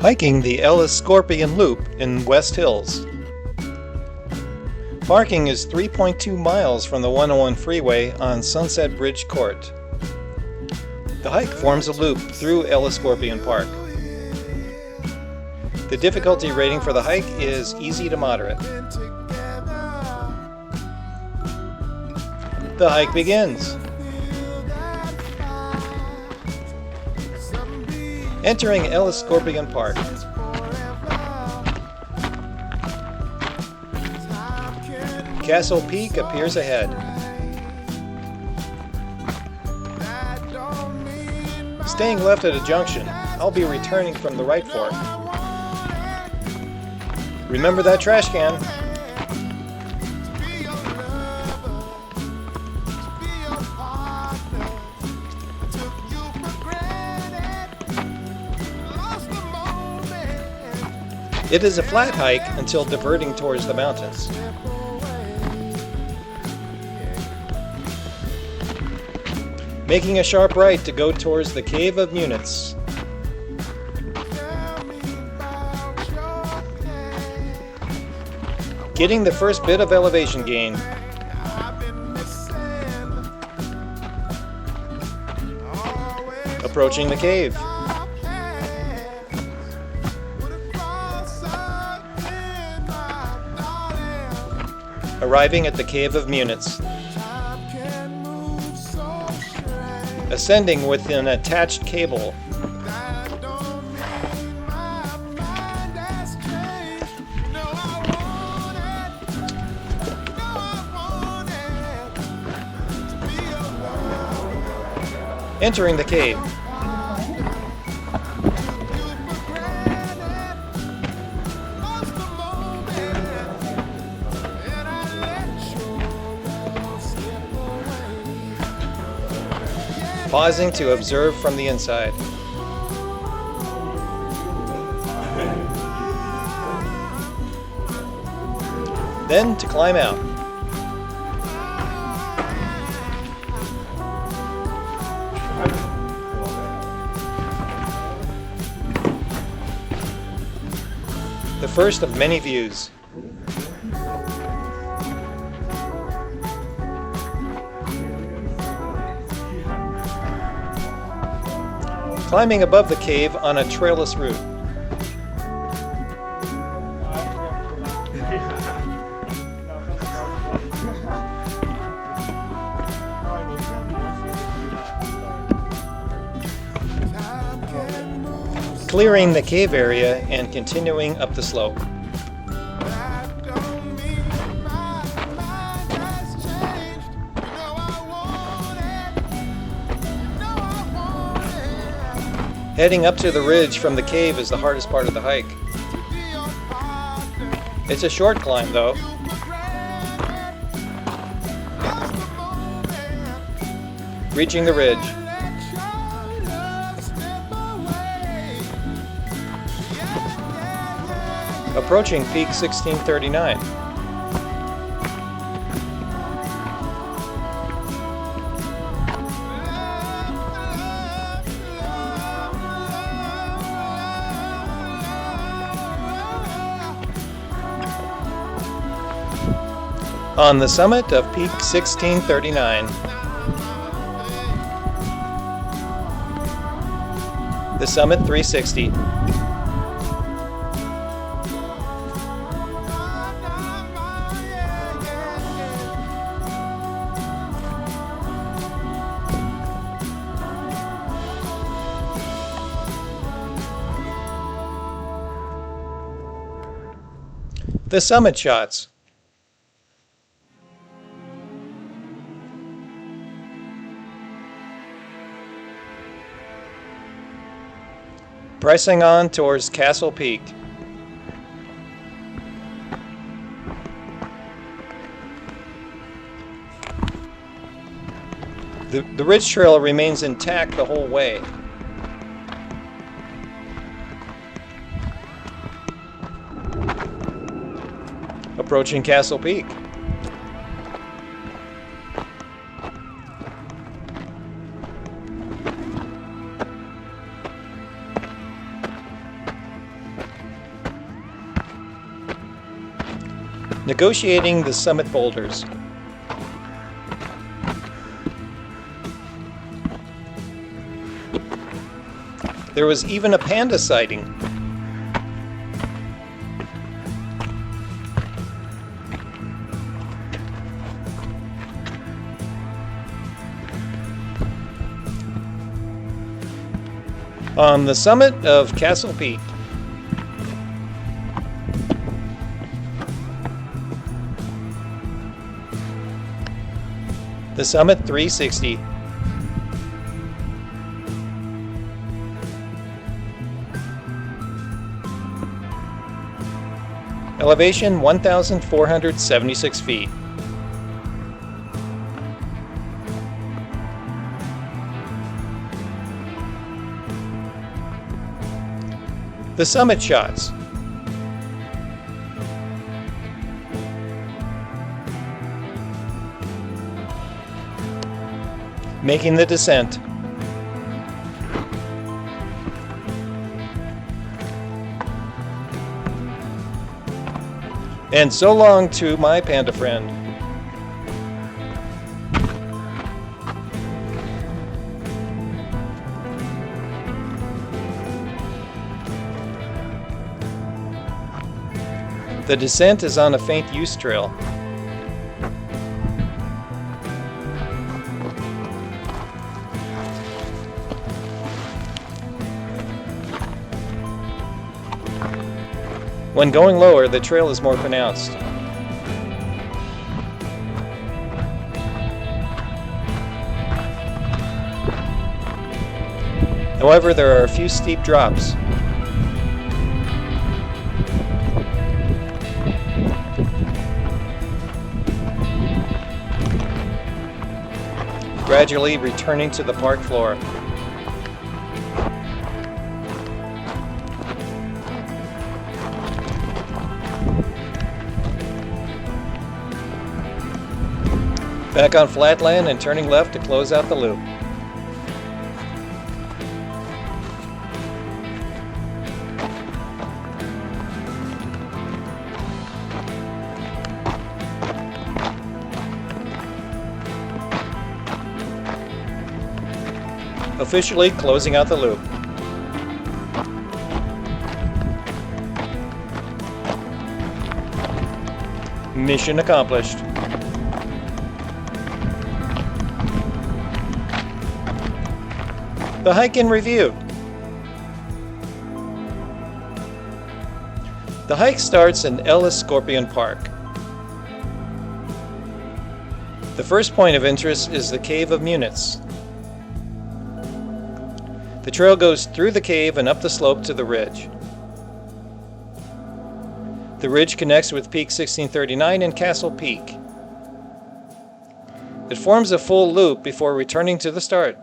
Hiking the Escorpion Loop in West Hills. Parking is 3.2 miles from the 101 freeway on Sunset Bridge Court. The hike forms a loop through Escorpion Park. The difficulty rating for the hike is easy to moderate. The hike begins. Entering Escorpion Park. Castle Peak appears ahead. Staying left at a junction, I'll be returning from the right fork. Remember that trash can. It is a flat hike until diverting towards the mountains. Making a sharp right to go towards the Cave of Munits. Getting the first bit of elevation gain. Approaching the cave. Arriving at the Cave of Munits. Ascending with an attached cable. Entering the cave. Pausing to observe from the inside. Then to climb out. The first of many views. Climbing above the cave on a trailless route. Clearing the cave area and continuing up the slope. Heading up to the ridge from the cave is the hardest part of the hike. It's a short climb though. Reaching the ridge. Approaching peak 1639. On the summit of peak 1639. The summit 360. The summit shots. Pressing on towards Castle Peak. The ridge trail remains intact the whole way. Approaching Castle Peak. Negotiating the summit boulders. There was even a panda sighting. On the summit of Castle Peak. The Summit 360. Elevation 1,476 feet. The summit shots. Making the descent. And so long to my panda friend. The descent is on a faint use trail. When going lower, the trail is more pronounced. However, there are a few steep drops. Gradually returning to the park floor. Back on flatland and turning left to close out the loop. Officially closing out the loop. Mission accomplished. The hike in review. The hike starts in Escorpion Park. The first point of interest is the Cave of Munits. The trail goes through the cave and up the slope to the ridge. The ridge connects with Peak 1639 and Castle Peak. It forms a full loop before returning to the start.